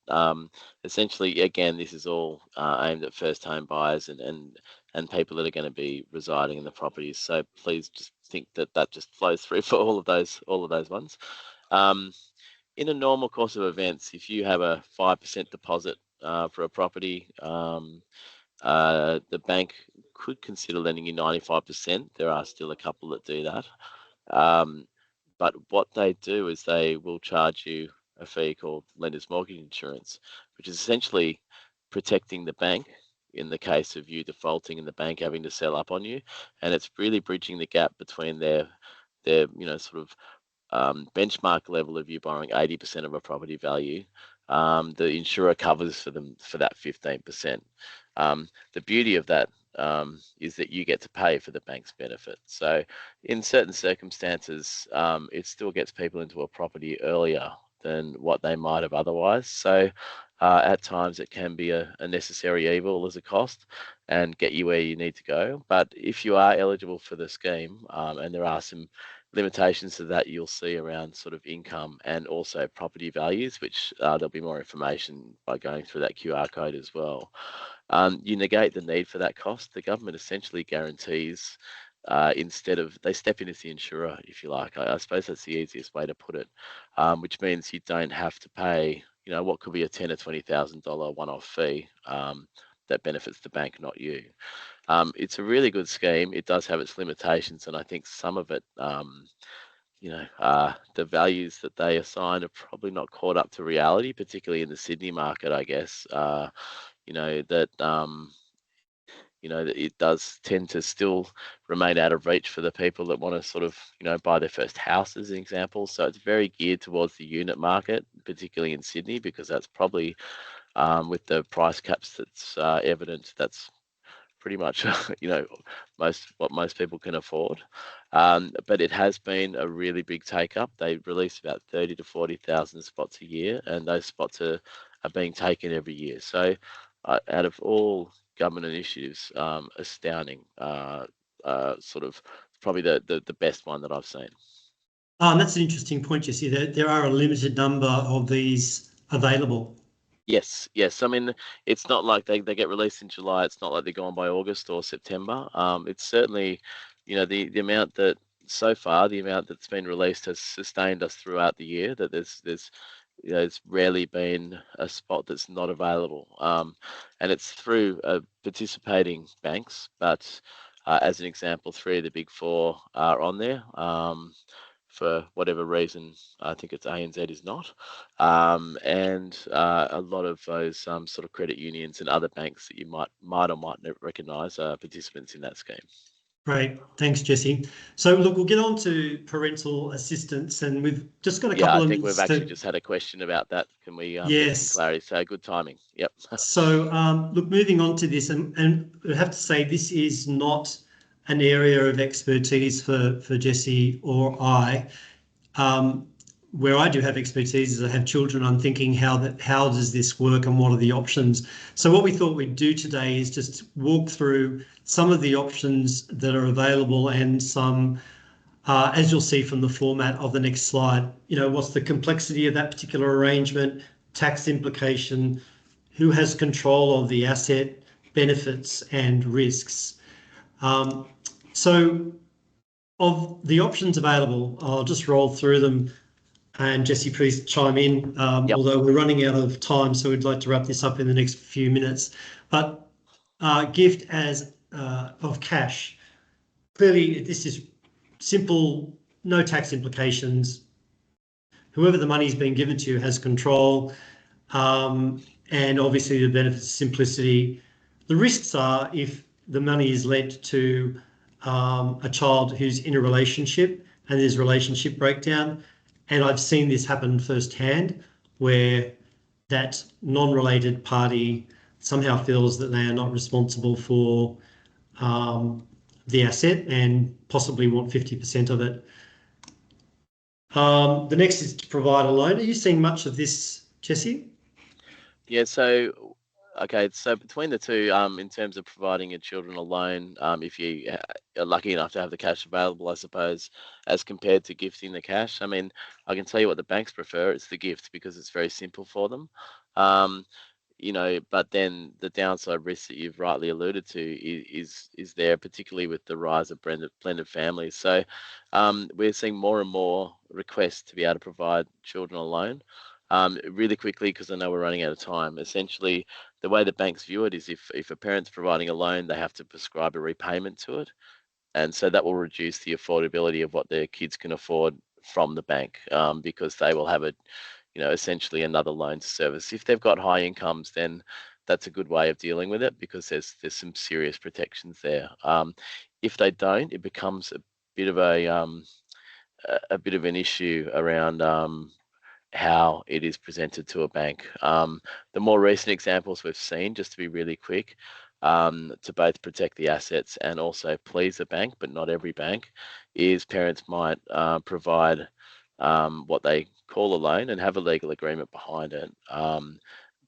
essentially, again, this is all aimed at first home buyers and people that are going to be residing in the properties. So please just think that just flows through for all of those ones. In a normal course of events, if you have a 5% deposit for a property, the bank could consider lending you 95%. There are still a couple that do that. But what they do is they will charge you a fee called lender's mortgage insurance, which is essentially protecting the bank in the case of you defaulting and the bank having to sell up on you. And it's really bridging the gap between their sort of benchmark level of you borrowing 80% of a property value. The insurer covers for them for that 15%. The beauty of that is that you get to pay for the bank's benefit. So in certain circumstances, it still gets people into a property earlier than what they might have otherwise. So at times it can be a necessary evil as a cost and get you where you need to go. But if you are eligible for the scheme, and there are some limitations to that you'll see around sort of income and also property values, which there'll be more information by going through that QR code as well. You negate the need for that cost. The government essentially guarantees instead of, they step in as the insurer, if you like. I suppose that's the easiest way to put it, which means you don't have to pay, what could be a $10,000 or $20,000 one-off fee that benefits the bank, not you. It's a really good scheme. It does have its limitations, and I think some of it, the values that they assign are probably not caught up to reality, particularly in the Sydney market, I guess. That it does tend to still remain out of reach for the people that want to sort of, buy their first house, as an example. So it's very geared towards the unit market, particularly in Sydney, because that's probably with the price caps that's evident, that's pretty much what most people can afford. But it has been a really big take up. They release about 30 to 40,000 spots a year, and those spots are being taken every year. So out of all government initiatives, astounding, sort of probably the best one that I've seen. And that's an interesting point, Jesse. There are a limited number of these available. Yes. I mean, it's not like they get released in July. It's not like they're gone by August or September. It's certainly, the amount that so far, the amount that's been released has sustained us throughout the year. That there's it's rarely been a spot that's not available. And it's through participating banks. But as an example, 3 of the big 4 are on there. For whatever reason, I think it's ANZ is not. And a lot of those sort of credit unions and other banks that you might or might not recognise are participants in that scheme. Great, thanks, Jesse. So look, we'll get on to parental assistance, and we've just got a couple of minutes. Yeah, I think we've actually just had a question about that. Can we get some clarity? So good timing. Yep. So look, moving on to this, and I have to say this is not an area of expertise for Jesse or I. Where I do have expertise is I have children. I'm thinking how does this work and what are the options? So what we thought we'd do today is just walk through some of the options that are available and some, as you'll see from the format of the next slide, what's the complexity of that particular arrangement, tax implication, who has control of the asset, benefits and risks. So of the options available, I'll just roll through them. And Jesse, please chime in, although we're running out of time, so we'd like to wrap this up in the next few minutes. But gift as of cash, clearly this is simple, no tax implications. Whoever the money is being given to has control, and obviously the benefits of simplicity. The risks are if the money is lent to a child who's in a relationship and there's relationship breakdown. And I've seen this happen firsthand, where that non-related party somehow feels that they are not responsible for the asset and possibly want 50% of it. The next is to provide a loan. Are you seeing much of this, Jesse? Yeah, so between the two, in terms of providing your children a loan, if you are lucky enough to have the cash available, I suppose, as compared to gifting the cash. I mean, I can tell you what the banks prefer. It's the gift because it's very simple for them. But then the downside risk that you've rightly alluded to is there, particularly with the rise of blended families. So we're seeing more and more requests to be able to provide children a loan. Really quickly, because I know we're running out of time, essentially the way the banks view it is if a parent's providing a loan, they have to prescribe a repayment to it. And so that will reduce the affordability of what their kids can afford from the bank, because they will have essentially another loan to service. If they've got high incomes, then that's a good way of dealing with it because there's some serious protections there. If they don't, it becomes a bit of an issue around how it is presented to a bank. The more recent examples we've seen, just to be really quick, to both protect the assets and also please the bank, but not every bank, is parents might provide what they call a loan and have a legal agreement behind it.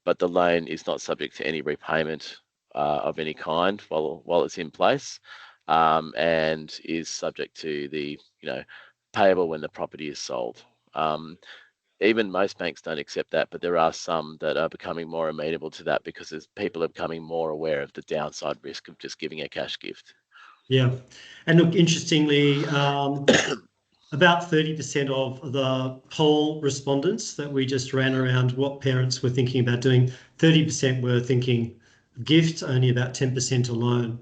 But the loan is not subject to any repayment of any kind while it's in place, and is subject to the payable when the property is sold. Even most banks don't accept that, but there are some that are becoming more amenable to that because as people are becoming more aware of the downside risk of just giving a cash gift. Yeah, and look, interestingly, about 30% of the poll respondents that we just ran around what parents were thinking about doing, 30% were thinking gift, only about 10% a loan.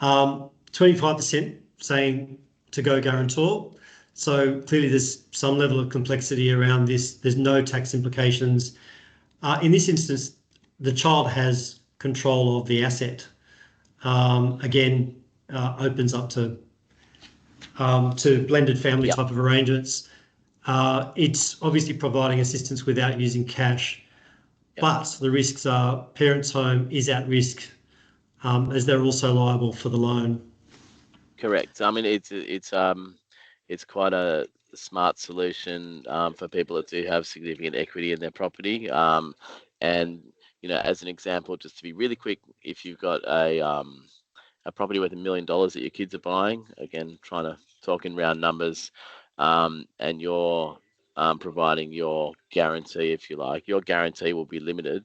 25% saying to go guarantor. So clearly there's some level of complexity around this. There's no tax implications. In this instance, the child has control of the asset. Again, opens up to blended family type of arrangements. It's obviously providing assistance without using cash, but the risks are parents' home is at risk as they're also liable for the loan. Correct. I mean, it's quite a smart solution for people that do have significant equity in their property. And as an example, just to be really quick, if you've got a property worth $1 million that your kids are buying, again, trying to talk in round numbers, and you're providing your guarantee, if you like, your guarantee will be limited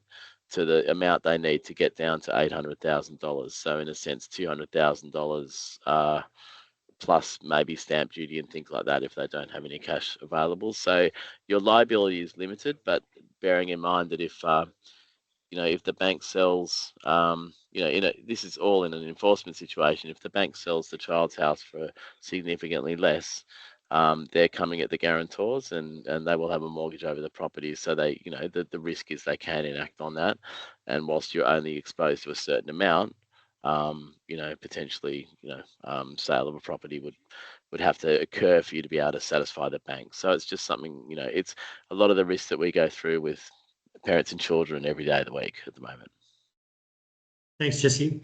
to the amount they need to get down to $800,000. So in a sense, $200,000 plus maybe stamp duty and things like that if they don't have any cash available. So your liability is limited, but bearing in mind that if the bank sells, this is all in an enforcement situation. If the bank sells the child's house for significantly less, they're coming at the guarantors and they will have a mortgage over the property. So they, the risk is they can enact on that. And whilst you're only exposed to a certain amount, potentially, sale of a property would have to occur for you to be able to satisfy the bank. So it's just something, it's a lot of the risks that we go through with parents and children every day of the week at the moment. Thanks, Jesse.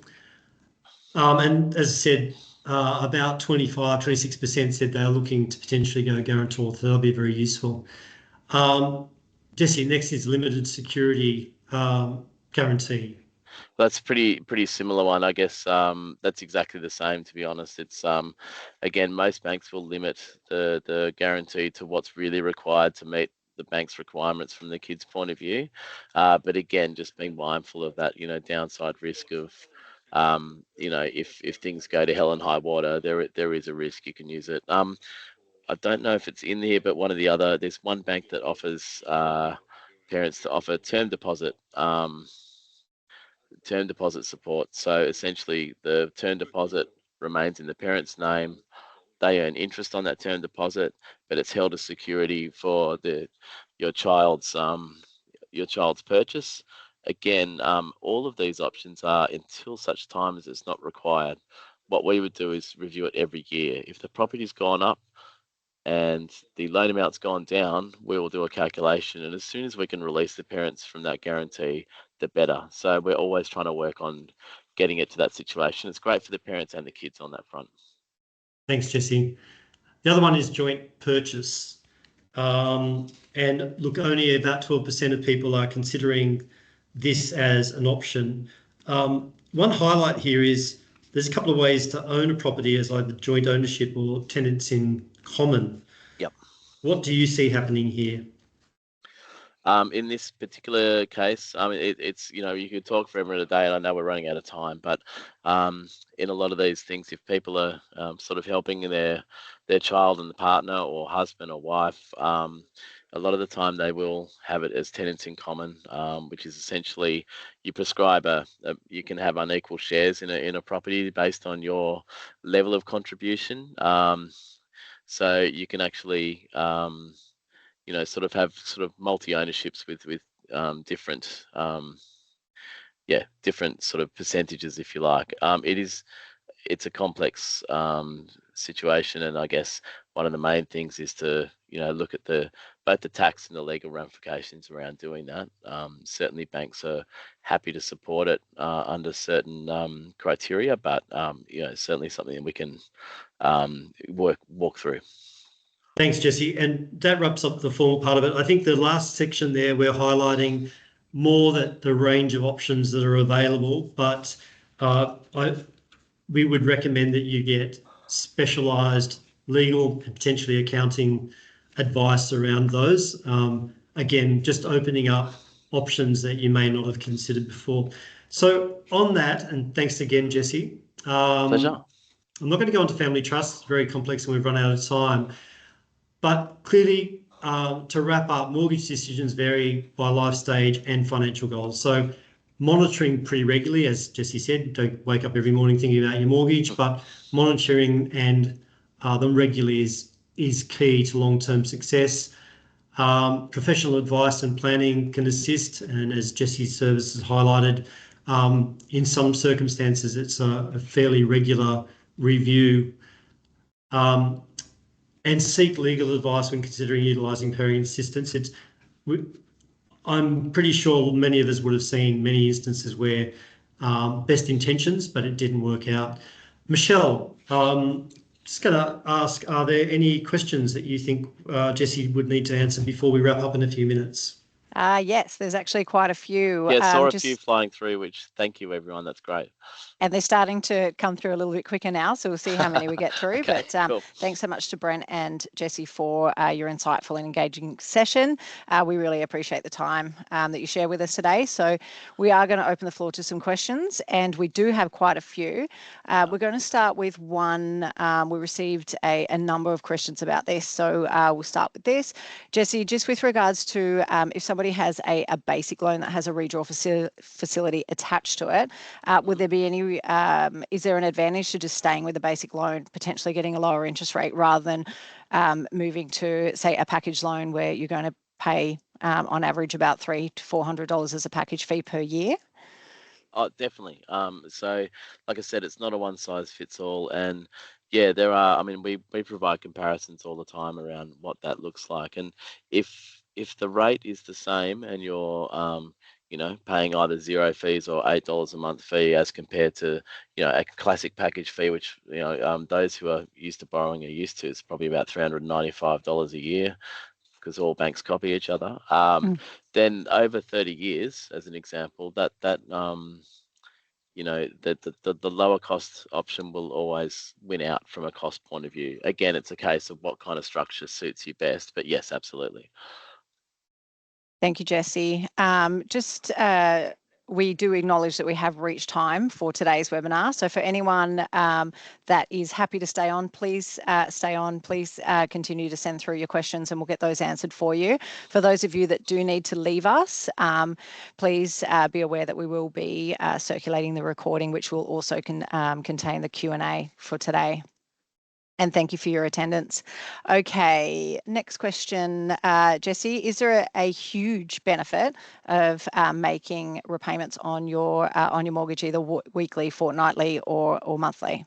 And as I said, about 26% said they're looking to potentially go guarantor, so that'll be very useful. Jesse, next is limited security guarantee. That's pretty similar one, I guess. That's exactly the same, to be honest. It's again, most banks will limit the guarantee to what's really required to meet the bank's requirements from the kid's point of view. But again, just being mindful of that, downside risk of, if things go to hell and high water, there is a risk you can use it. I don't know if it's in here, but there's one bank that offers parents to offer term deposit support. So essentially, the term deposit remains in the parent's name. They earn interest on that term deposit, but it's held as security for your child's purchase. Again, all of these options are until such time as it's not required. What we would do is review it every year. If the property's gone up and the loan amount's gone down, we will do a calculation. And as soon as we can release the parents from that guarantee, the better. So we're always trying to work on getting it to that situation. It's great for the parents and the kids on that front. Thanks, Jesse. The other one is joint purchase. And look, only about 12% of people are considering this as an option. One highlight here is there's a couple of ways to own a property as either joint ownership or tenants in common. Yep. What do you see happening here? In this particular case, it's you could talk forever and a day, and I know we're running out of time, but in a lot of these things, if people are sort of helping their child and the partner or husband or wife, a lot of the time they will have it as tenants in common, which is essentially you prescribe you can have unequal shares in a property based on your level of contribution. So you can actually sort of have sort of multi-ownerships with different different sort of percentages, if you like. It's a complex situation, and I guess one of the main things is to look at both the tax and the legal ramifications around doing that. Certainly banks are happy to support it under certain criteria, but certainly something that we can walk through. Thanks, Jesse. And that wraps up the formal part of it. I think the last section there, we're highlighting more that the range of options that are available, but we would recommend that you get specialised legal and potentially accounting advice around those. Again, just opening up options that you may not have considered before. So on that, and thanks again, Jesse. Pleasure. I'm not going to go into family trusts, it's very complex and we've run out of time. But clearly, to wrap up, mortgage decisions vary by life stage and financial goals. So monitoring pretty regularly, as Jesse said, don't wake up every morning thinking about your mortgage, but monitoring and them regularly is key to long-term success. Professional advice and planning can assist, and as Jesse's service has highlighted, in some circumstances, it's a fairly regular review. And seek legal advice when considering utilising parent assistance. I'm pretty sure many of us would have seen many instances where best intentions, but it didn't work out. Michelle, just going to ask, are there any questions that you think Jesse would need to answer before we wrap up in a few minutes? Yes, there's actually quite a few. Yeah, saw a few flying through, which thank you, everyone. That's great. And they're starting to come through a little bit quicker now, so we'll see how many we get through. Okay, but cool. Thanks so much to Brent and Jesse for your insightful and engaging session. We really appreciate the time that you share with us today. So we are going to open the floor to some questions, and we do have quite a few. We're going to start with one. We received a number of questions about this, so we'll start with this. Jesse, just with regards to if somebody has a basic loan that has a redraw facility attached to it, would there be any is there an advantage to just staying with the basic loan, potentially getting a lower interest rate rather than moving to, say, a package loan where you're going to pay on average about $300 to $400 as a package fee per year? Oh, definitely. So like I said, it's not a one size fits all. And yeah, there are, I mean, we provide comparisons all the time around what that looks like. And if the rate is the same and you're, paying either zero fees or $8 a month fee as compared to, a classic package fee, which, those who are used to borrowing are used to, it's probably about $395 a year because all banks copy each other. Then over 30 years, as an example, the lower cost option will always win out from a cost point of view. Again, it's a case of what kind of structure suits you best, but yes, absolutely. Thank you, Jesse. We do acknowledge that we have reached time for today's webinar. So for anyone that is happy to stay on, please stay on. Please continue to send through your questions and we'll get those answered for you. For those of you that do need to leave us, please be aware that we will be circulating the recording, which will also contain the Q&A for today. And thank you for your attendance. Okay, next question, Jesse. Is there a huge benefit of making repayments on your mortgage either weekly, fortnightly, or monthly?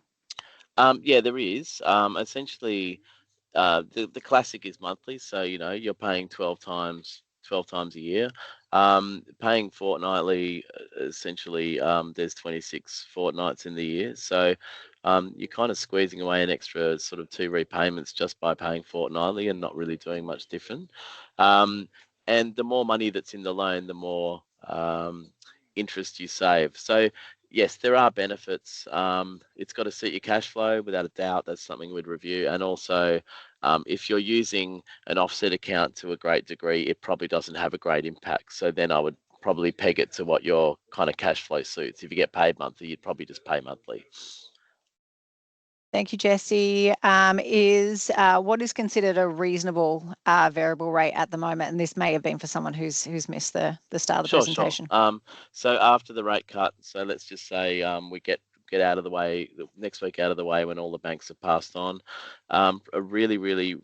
Yeah, there is. Essentially, the classic is monthly, so you're paying 12 times a year. Paying fortnightly, essentially, there's 26 fortnights in the year, so you're kind of squeezing away an extra sort of 2 repayments just by paying fortnightly and not really doing much different. And the more money that's in the loan, the more interest you save. So yes, there are benefits. It's got to suit your cash flow, without a doubt. That's something we'd review. And also, if you're using an offset account to a great degree, it probably doesn't have a great impact. So then I would probably peg it to what your kind of cash flow suits. If you get paid monthly, you'd probably just pay monthly. Thank you, Jesse. What is considered a reasonable variable rate at the moment? And this may have been for someone who's missed the start of the presentation. Sure. So after the rate cut, so let's just say we get out of the way next week, out of the way when all the banks have passed on. A really, really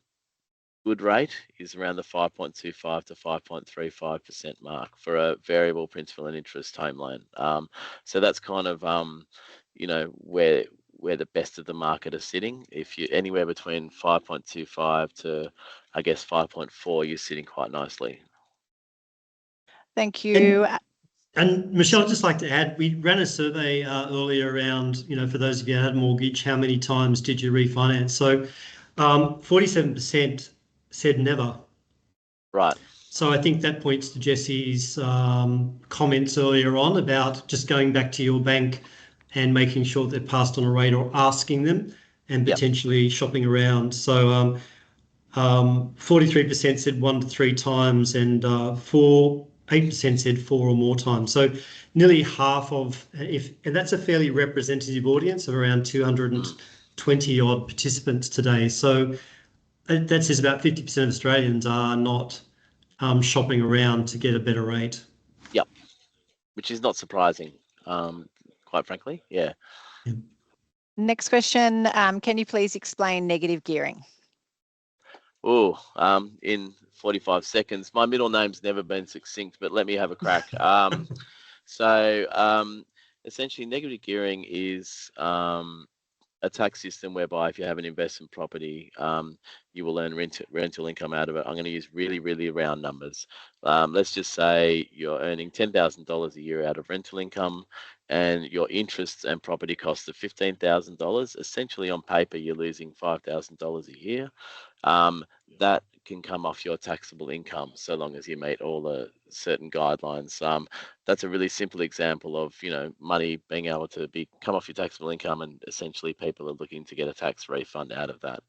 good rate is around the 5.25 to 5.35% mark for a variable principal and interest home loan. So that's kind of where the best of the market are sitting. If you're anywhere between 5.25 to, I guess, 5.4, you're sitting quite nicely. Thank you. And Michelle, I'd just like to add, we ran a survey earlier around, for those of you who had a mortgage, how many times did you refinance? So 47% said never. Right. So I think that points to Jesse's comments earlier on about just going back to your bank and making sure they're passed on a rate or asking them and potentially shopping around. So 43% said 1 to 3 times and 8% said 4 or more times. So nearly half of, and that's a fairly representative audience of around 220 odd participants today. So that says about 50% of Australians are not shopping around to get a better rate. Yep, which is not surprising, quite frankly. Yeah. Next question. Can you please explain negative gearing? Oh, in 45 seconds. My middle name's never been succinct, but let me have a crack. So essentially, negative gearing is a a tax system whereby if you have an investment property, you will earn rental income out of it. I'm going to use really, really round numbers. Let's just say you're earning $10,000 a year out of rental income, and your interests and property costs are $15,000. Essentially, on paper, you're losing $5,000 a year. That can come off your taxable income so long as you meet all the certain guidelines. That's a really simple example of, money being able to come off your taxable income, and essentially people are looking to get a tax refund out of that.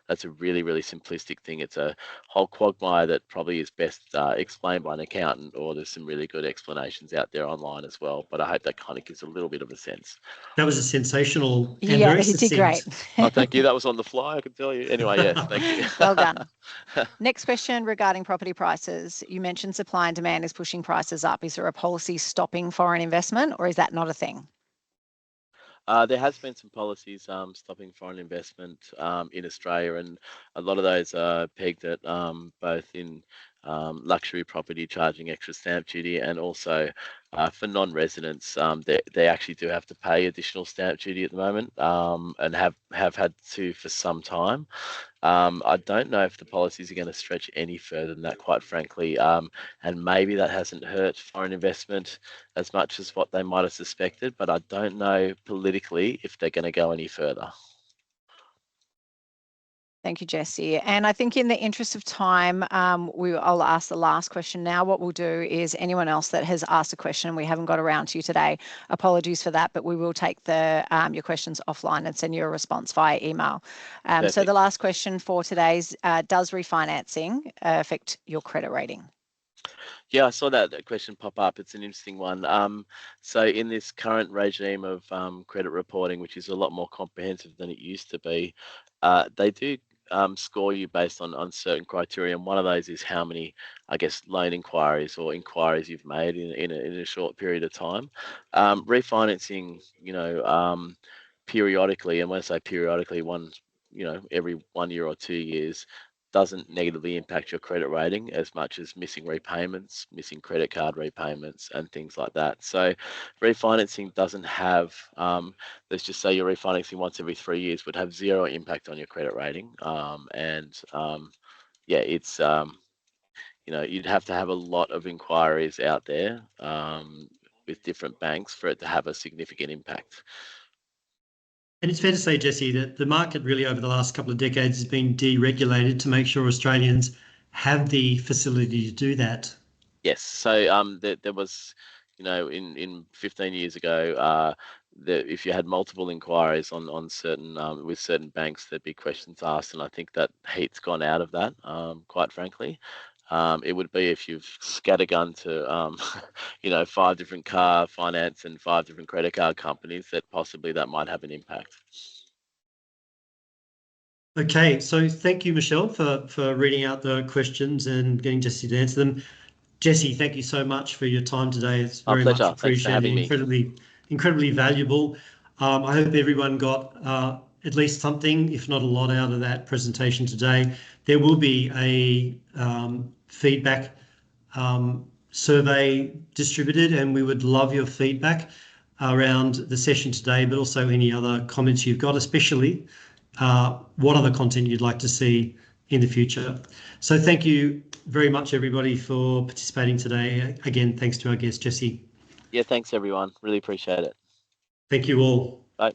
That's a really, really simplistic thing. It's a whole quagmire that probably is best explained by an accountant, or there's some really good explanations out there online as well. But I hope that kind of gives a little bit of a sense. That was a sensational and Yeah, very he did great. succinct. Oh, thank you. That was on the fly, I can tell you. Anyway, yes, thank you. Well done. Next question regarding property prices. You mentioned supply and demand is pushing prices up. Is there a policy stopping foreign investment, or is that not a thing? There has been some policies stopping foreign investment in Australia, and a lot of those are pegged at both in luxury property charging extra stamp duty, and also for non-residents, they actually do have to pay additional stamp duty at the moment, and have had to for some time. I don't know if the policies are going to stretch any further than that, quite frankly, and maybe that hasn't hurt foreign investment as much as what they might have suspected, but I don't know politically if they're going to go any further. Thank you, Jesse. And I think in the interest of time, I'll ask the last question now. What we'll do is anyone else that has asked a question and we haven't got around to you today, apologies for that, but we will take your questions offline and send you a response via email. So the last question for today is, does refinancing affect your credit rating? Yeah, I saw that question pop up. It's an interesting one. So in this current regime of credit reporting, which is a lot more comprehensive than it used to be, they do score you based on certain criteria, and one of those is how many, I guess, loan inquiries or inquiries you've made in a short period of time. Refinancing, periodically, and when I say periodically, every 1 year or 2 years, doesn't negatively impact your credit rating as much as missing repayments, missing credit card repayments, and things like that. So refinancing doesn't have, let's just say you're refinancing once every 3 years, would have zero impact on your credit rating. It's, you'd have to have a lot of inquiries out there with different banks for it to have a significant impact. And it's fair to say, Jesse, that the market really over the last couple of decades has been deregulated to make sure Australians have the facility to do that. Yes. So there was, in 15 years ago, if you had multiple inquiries on certain with certain banks, there'd be questions asked, and I think that heat's gone out of that. Quite frankly, it would be if you've scattergun to 5 different car finance and 5 different credit card companies, that possibly that might have an impact. Okay, so thank you, Michelle, for reading out the questions and getting Jesse to answer them. Jesse, thank you so much for your time today. It's very much appreciated, incredibly valuable. I hope everyone got at least something, if not a lot, out of that presentation today. There will be a feedback survey distributed, and we would love your feedback around the session today, but also any other comments you've got, especially what other content you'd like to see in the future. So thank you very much, everybody, for participating today. Again, thanks to our guest, Jesse. Yeah, thanks, everyone. Really appreciate it. Thank you all. Bye.